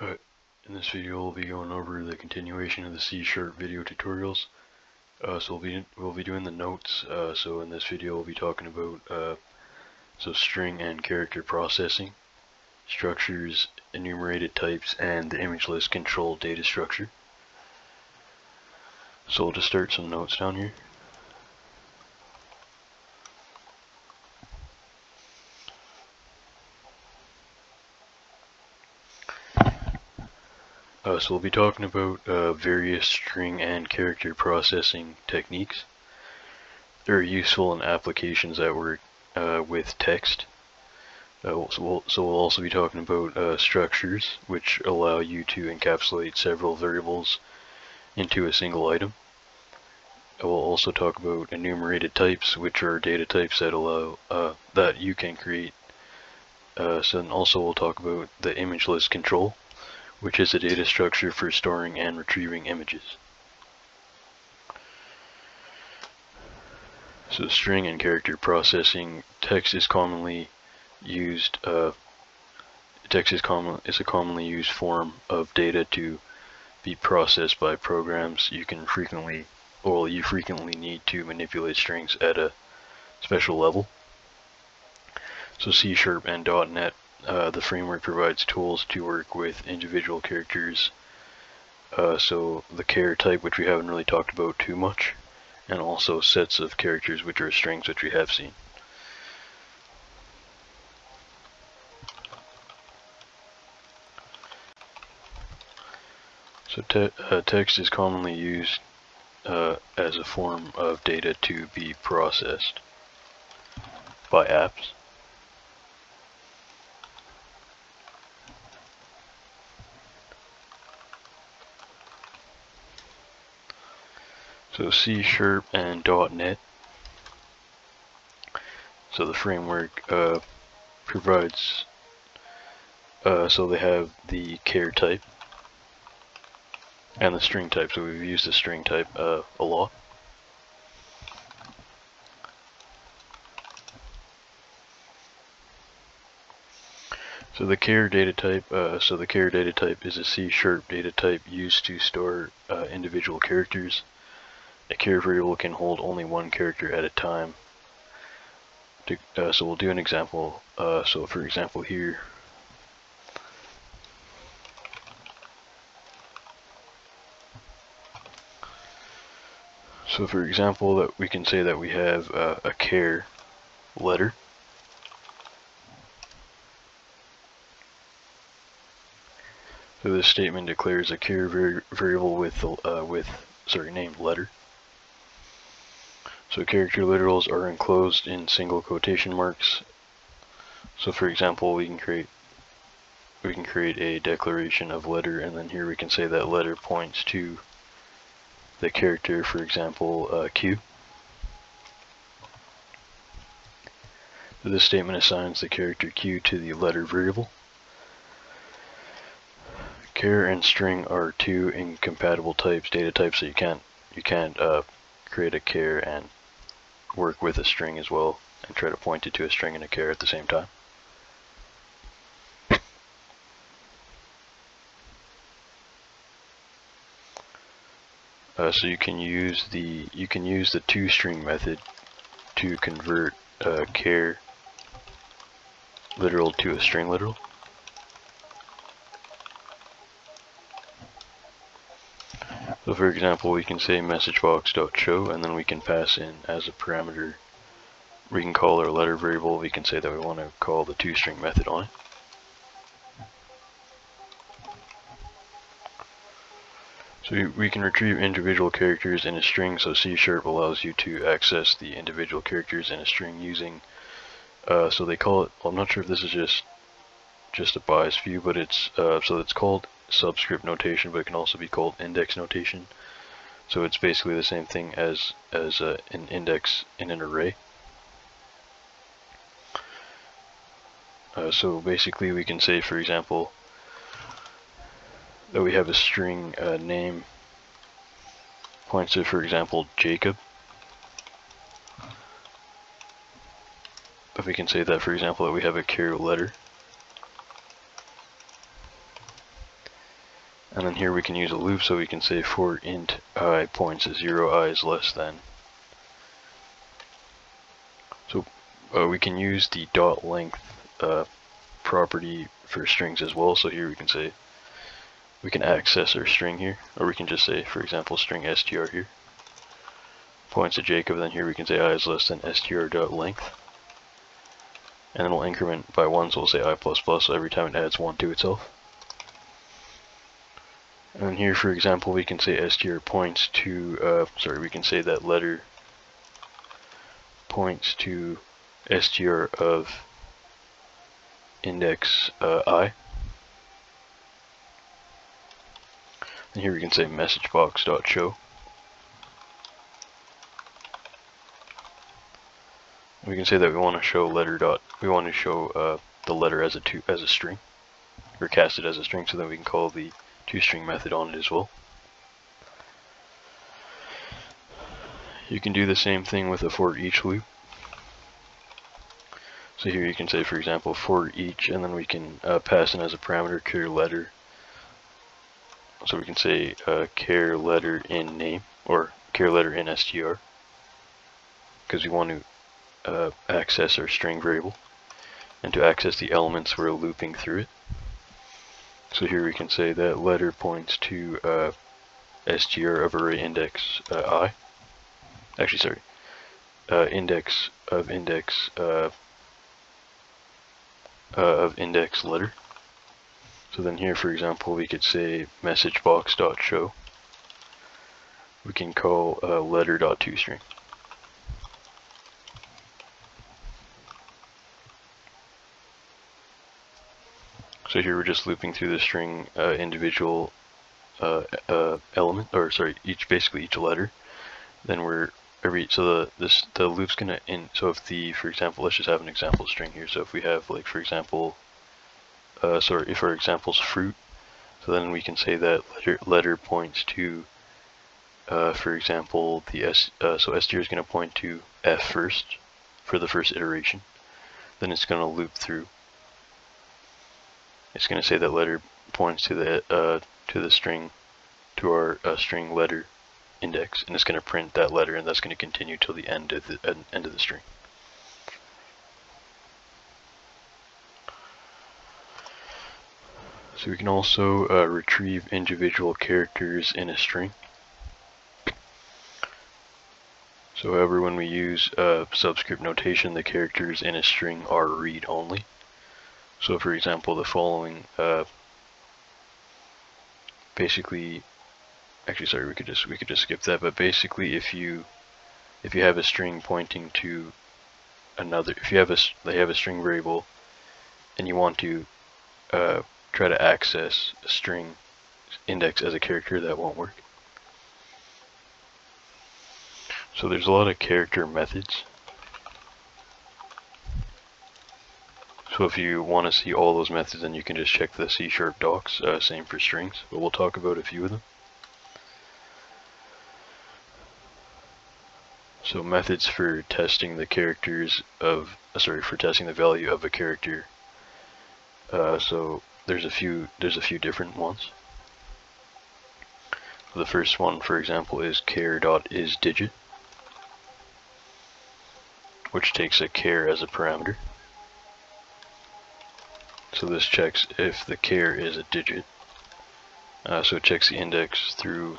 Alright, in this video we'll be going over the continuation of the C# video tutorials. So we'll be doing the notes. So in this video we'll be talking about string and character processing, structures, enumerated types, and the image list control data structure. So we'll just start some notes down here. So we'll be talking about various string and character processing techniques. They're useful in applications that work with text. So we'll also be talking about structures, which allow you to encapsulate several variables into a single item. We'll also talk about enumerated types, which are data types that allow that you can create. And also we'll talk about the image list control, which is a data structure for storing and retrieving images. So string and character processing, text is commonly used. Text is a commonly used form of data to be processed by programs. You frequently need to manipulate strings at a special level. So C# and .NET, the framework provides tools to work with individual characters. So the char type, which we haven't really talked about too much, and also sets of characters, which are strings, which we have seen. So text is commonly used as a form of data to be processed by apps. So C# and .NET. So the framework provides, so they have the char type and the string type. So we've used the string type a lot. So the char data type, is a C# data type used to store individual characters. A char variable can hold only one character at a time. So we'll do an example. So for example here, that we can say that we have a char letter. So this statement declares a char variable named letter. So character literals are enclosed in single quotation marks. So for example, we can create a declaration of letter, and then here we can say that letter points to the character, for example, Q. So this statement assigns the character Q to the letter variable. Char and string are two incompatible types, data types, so you can't create a char and work with a string as well and try to point it to a string and a char at the same time. So you can use the toString method to convert a char literal to a string literal. So for example, we can say messagebox.show, and then we can pass in as a parameter, we can call our letter variable, we can say that we want to call the toString method on it. So we can retrieve individual characters in a string, so C# allows you to access the individual characters in a string using, so they call it, well, I'm not sure if this is just a biased view, but it's called subscript notation, but it can also be called index notation. So it's basically the same thing as an index in an array. So basically we can say, for example, that we have a string name points to, for example, Jacob. But we can say that, for example, that we have a char letter. And then here we can use a loop, so we can say for int I points to 0, I is less than. So we can use the dot length property for strings as well. So here we can say, we can access our string here, or we can just say, for example, string str here points to Jacob. Then here we can say I is less than str.length, and then we'll increment by 1, so we'll say I++, so every time it adds 1 to itself. And here, for example, we can say str points to, we can say that letter points to str of index I. And here we can say messagebox.show. We can say that we want to show the letter as a string, or cast it as a string, so then we can call the toString method on it as well. You can do the same thing with a for each loop. So here you can say, for example, for each, and then we can pass in as a parameter char letter. So we can say char letter in name, or char letter in str, because we want to access our string variable, and to access the elements we're looping through it. So here we can say that letter points to str of array index I. Actually, sorry, index of index letter. So then here, for example, we could say messagebox.show. We can call letter.toString. So here we're just looping through the string individual element, or sorry, basically each letter. Then we're the loop's gonna so if for example, let's just have an example string here. So if we have, like, for example, if our example's fruit, so then we can say that letter points to, for example, so str is gonna point to f first for the first iteration. Then it's gonna loop through. It's going to say that letter points to the string, to our string letter index, and it's going to print that letter, and that's going to continue till the end of the string. So we can also retrieve individual characters in a string. So however, when we use subscript notation, the characters in a string are read-only. So for example, the following, basically, actually sorry, we could just skip that, but basically if you have a string pointing to another, if you have a string variable and you want to try to access a string index as a character, that won't work. So there's a lot of character methods. So if you want to see all those methods, then you can just check the C# docs, same for strings, but we'll talk about a few of them. So methods for testing the characters of, for testing the value of a character. So there's a few different ones. The first one, for example, is char.isDigit, which takes a char as a parameter. So this checks if the char is a digit. So it checks the index through,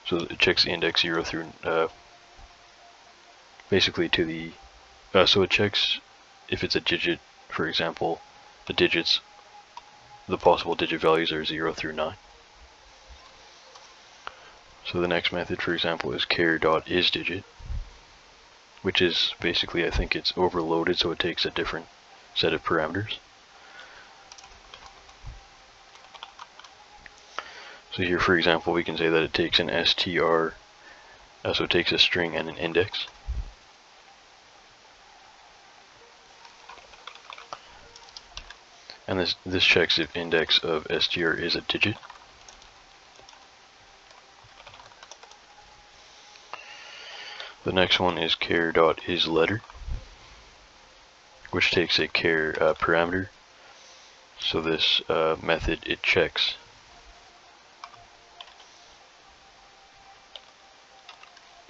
so it checks the index 0 through, basically to the, so it checks if it's a digit, for example, the possible digit values are 0 through 9. So the next method, for example, is char.isDigit, which is basically, I think it's overloaded, so it takes a different set of parameters. So here, for example, we can say that it takes an str, so it takes a string and an index. And this checks if index of str is a digit. The next one is char.isLetter, which takes a char parameter. So this method, it checks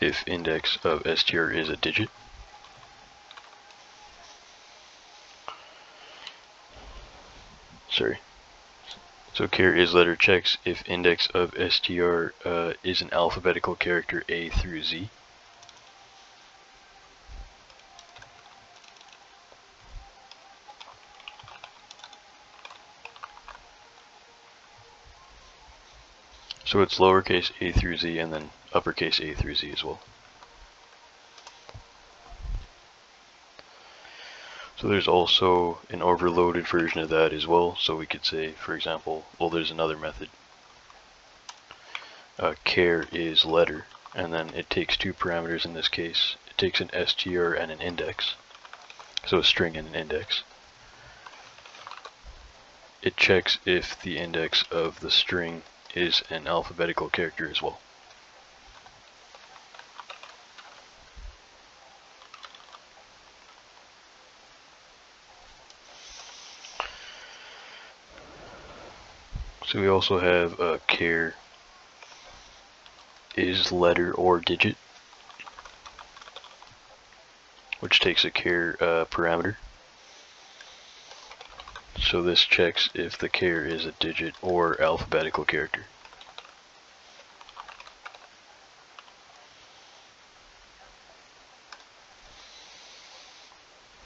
if index of str is a digit. Sorry. So char is letter checks if index of str is an alphabetical character A through Z. So it's lowercase a through Z and then uppercase A through Z as well. So there's also an overloaded version of that as well. So we could say, for example, well, there's another method. Char is letter, and then it takes two parameters in this case. It takes an str and an index. So a string and an index. It checks if the index of the string is an alphabetical character as well. So we also have char is letter or digit, which takes a char parameter. So this checks if the char is a digit or alphabetical character.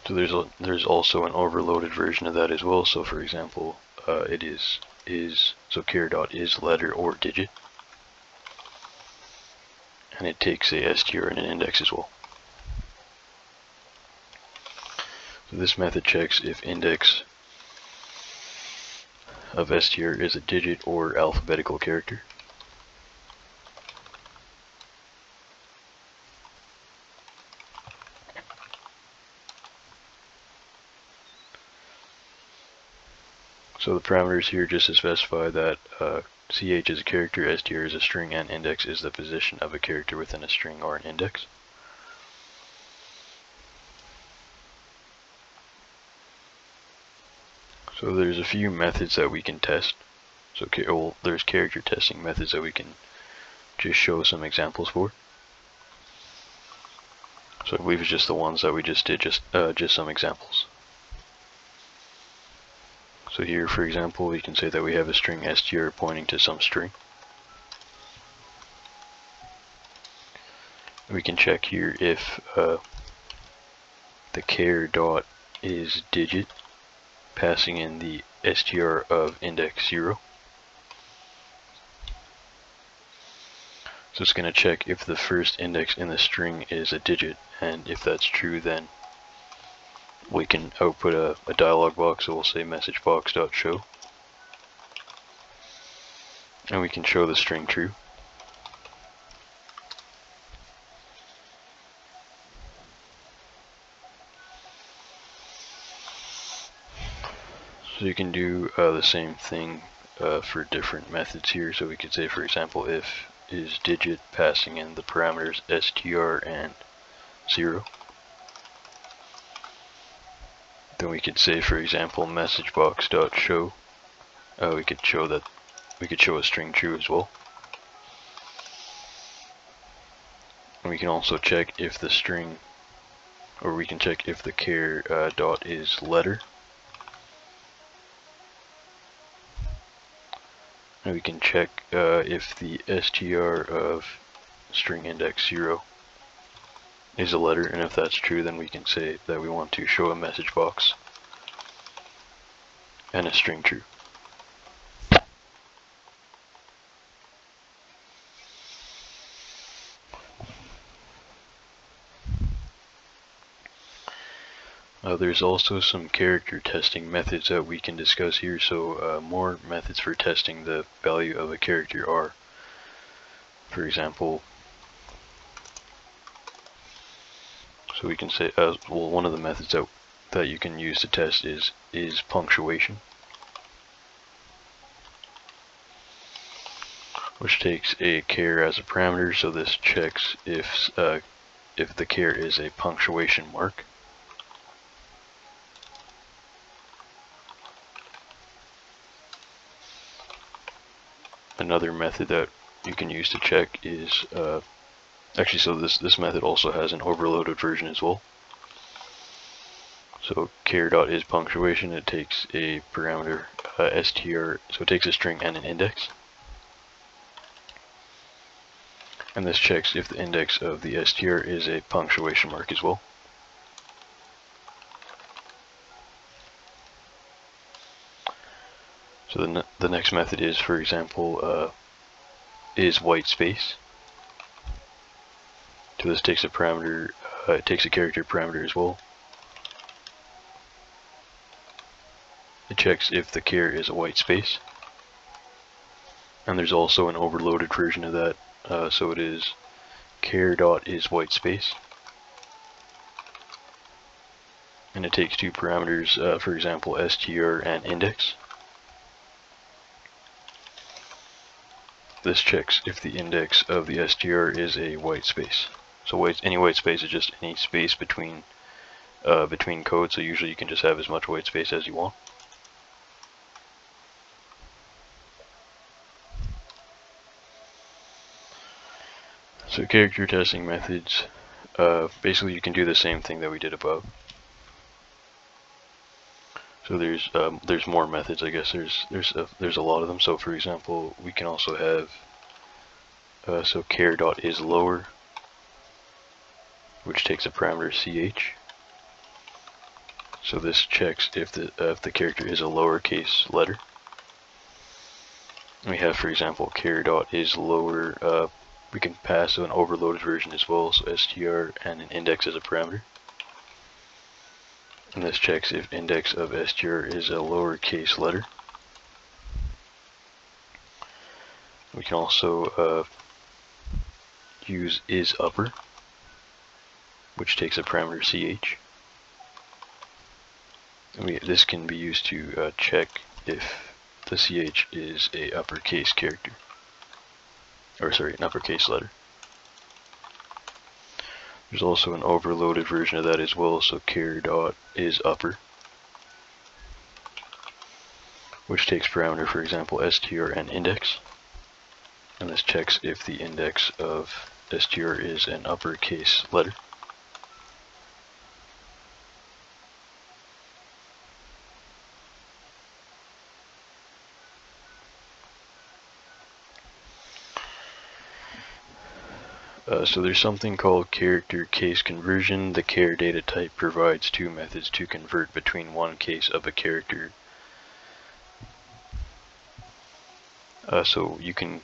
So there's also an overloaded version of that as well. So for example, it is so char dot is letter or digit, and it takes a str and an index as well. So this method checks if index of str is a digit or alphabetical character. So the parameters here just to specify that ch is a character, str is a string, and index is the position of a character within a string or an index. So there's a few methods that we can test. So there's character testing methods that we can just show some examples for. So I believe it's just the ones that we just did, just some examples. So here, for example, we can say that we have a string str pointing to some string. We can check here if the char dot is digit, passing in the str of index 0. So it's going to check if the first index in the string is a digit, and if that's true, then we can output a dialog box. So we'll say message box.show, and we can show the string true. So you can do the same thing for different methods here. So we could say, for example, if is digit, passing in the parameters str and 0. Then we could say, for example, message box.show. We could show a string true as well. And we can also check if the string, or we can check if the char dot is letter. And we can check if the str of string index 0 is a letter, and if that's true, then we can say that we want to show a message box and a string true. There's also some character testing methods that we can discuss here. So more methods for testing the value of a character are, for example, so we can say, well, one of the methods that you can use to test is punctuation, which takes a char as a parameter. So this checks if the char is a punctuation mark. Another method that you can use to check is Actually, so this method also has an overloaded version as well. So char dot is punctuation. It takes a parameter str, so it takes a string and an index. And this checks if the index of the str is a punctuation mark as well. So the next method is, for example, is white space. So this takes a parameter, it takes a character parameter as well. It checks if the char is a white space. And there's also an overloaded version of that. So it is char dot is white space. And it takes two parameters, for example, str and index. This checks if the index of the str is a white space. So any white space is just any space between code. So usually you can just have as much white space as you want. So character testing methods, basically you can do the same thing that we did above. So there's more methods, I guess. There's a lot of them. So for example, we can also have so char dot is lower, which takes a parameter ch. So this checks if the character is a lowercase letter. And we have, for example, char dot is lower. We can pass an overloaded version as well, so str and an index as a parameter. And this checks if index of str is a lowercase letter. We can also use is upper, which takes a parameter ch. And this can be used to check if the ch is a uppercase character. Or sorry, an uppercase letter. There's also an overloaded version of that as well, so char dot is upper, which takes parameter, for example, str and index. And this checks if the index of str is an uppercase letter. So there's something called character case conversion. The char data type provides two methods to convert between one case of a character. So you can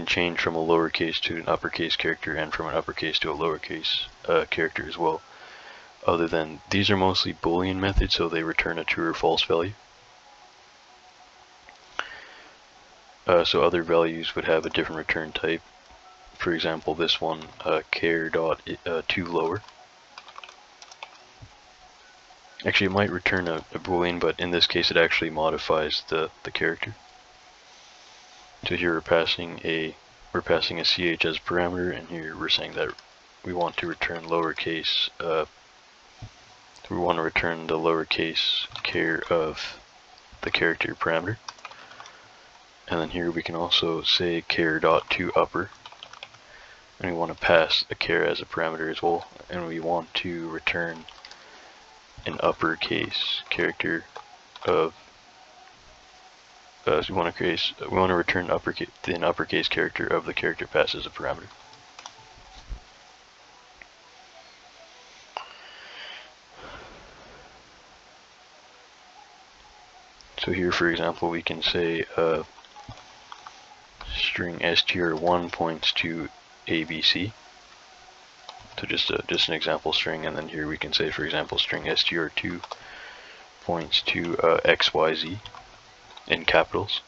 change from a lowercase to an uppercase character and from an uppercase to a lowercase character as well. Other than these are mostly Boolean methods, so they return a true or false value. So other values would have a different return type. For example, this one, char dot to lower. Actually, it might return a Boolean, but in this case, it actually modifies the character. So here we're passing a ch as parameter, and here we're saying that we want to return lowercase. We want to return the lowercase char of the character parameter. And then here we can also say char dot to upper. And we want to pass a char as a parameter as well, and we want to return an uppercase character of. So we want to return an uppercase character of the character passed as a parameter. So here, for example, we can say string str1 points to ABC. So just an example string, and then here we can say, for example, string str2 points to XYZ in capitals.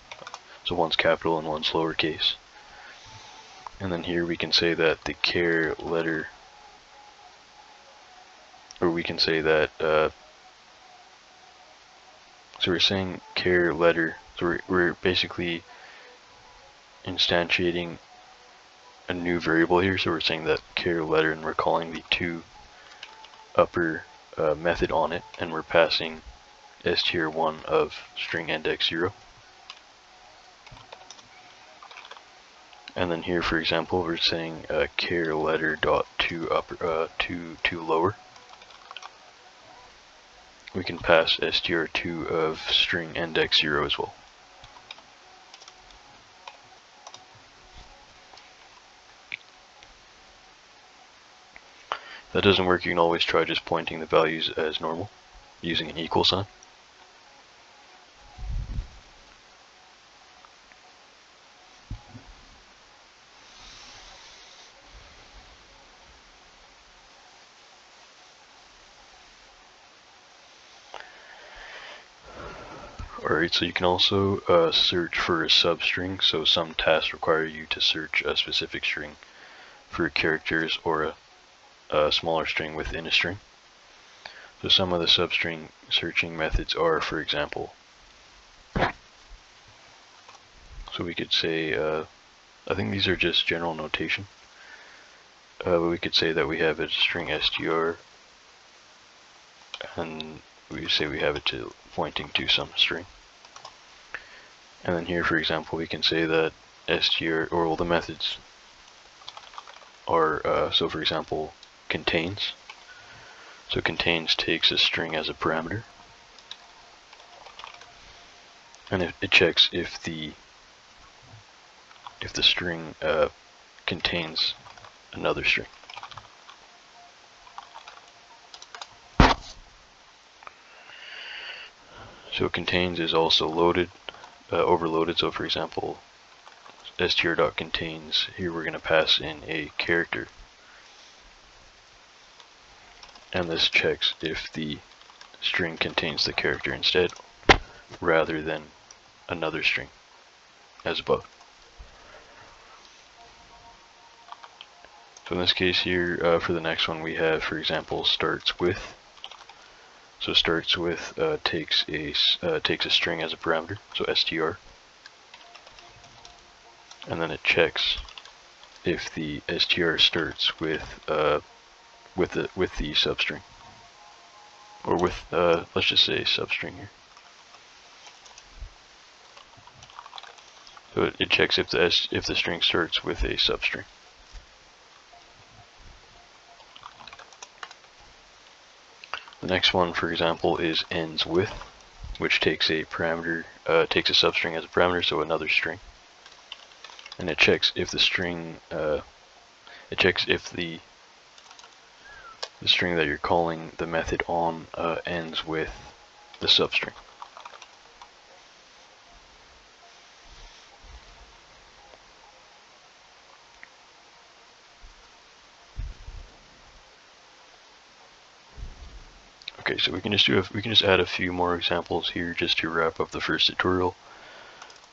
So one's capital and one's lowercase. And then here we can say that the char letter, or we can say that, so we're saying char letter, so we're basically instantiating a new variable here, so we're saying that char letter, and we're calling the to upper method on it, and we're passing str1 of string index 0. And then here, for example, we're saying char letter dot to upper to lower. We can pass str2 of string index 0 as well. If that doesn't work, you can always try just pointing the values as normal using an equal sign. Alright, so you can also search for a substring, so some tasks require you to search a specific string for characters or a smaller string within a string. So some of the substring searching methods are, for example, so we could say, I think these are just general notation, but we could say that we have a string str, and we say we have it to pointing to some string. And then here, for example, we can say that str, or well, the methods are, so for example, contains. So contains takes a string as a parameter, and it checks if the string contains another string. So contains is also loaded, overloaded. So for example, str.contains, here we're going to pass in a character, and this checks if the string contains the character instead, rather than another string, as above. So in this case here, for the next one, we have, for example, starts with. So starts with takes a string as a parameter, so str, and then it checks if the str starts with the substring, or with let's just say substring here. So it checks if the string starts with a substring. The next one, for example, is ends with, which takes a parameter, takes a substring as a parameter, so another string, and it checks if the string, it checks if the string that you're calling the method on ends with the substring. Okay, so we can just add a few more examples here just to wrap up the first tutorial.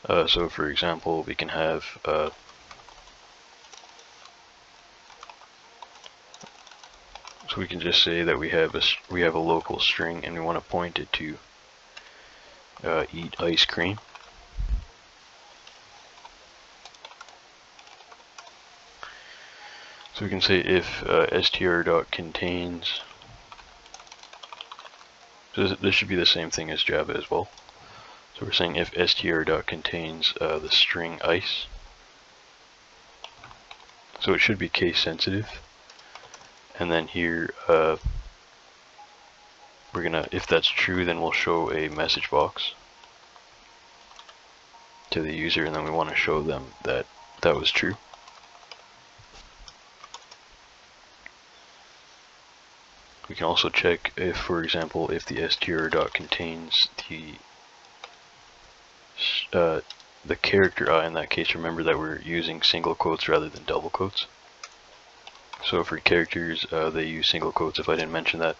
So for example, we can have so we can just say that we have a local string and we want to point it to eat ice cream. So we can say if str.contains. So this should be the same thing as Java as well. So we're saying if str.contains the string ice. So it should be case sensitive. And then here, we're gonna, if that's true, then we'll show a message box to the user, and then we want to show them that that was true. We can also check if, for example, if the str.contains the character I. In that case, remember that we're using single quotes rather than double quotes. So for characters, they use single quotes, if I didn't mention that,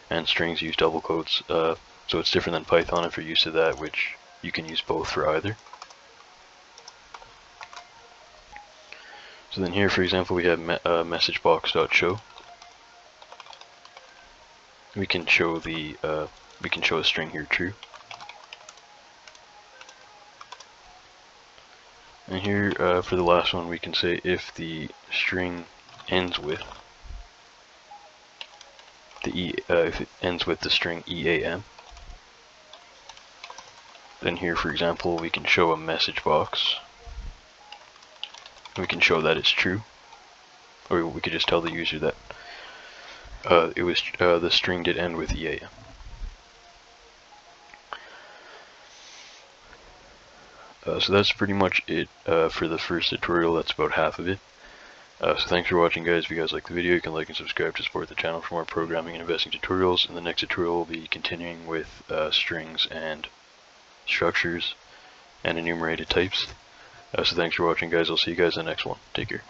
and strings use double quotes. So it's different than Python if you're used to that, which you can use both for either. So then here, for example, we have messagebox.show. We can show a string here true. And here, for the last one, we can say if the string ends with if it ends with the string EAM, then here, for example, we can show a message box we can show that it's true, or we could just tell the user that the string did end with EA. So that's pretty much it for the first tutorial. That's about half of it. So thanks for watching, guys. If you guys like the video, you can like and subscribe to support the channel for more programming and investing tutorials. In the next tutorial, we'll be continuing with strings and structures and enumerated types. So thanks for watching, guys. I'll see you guys in the next one. Take care.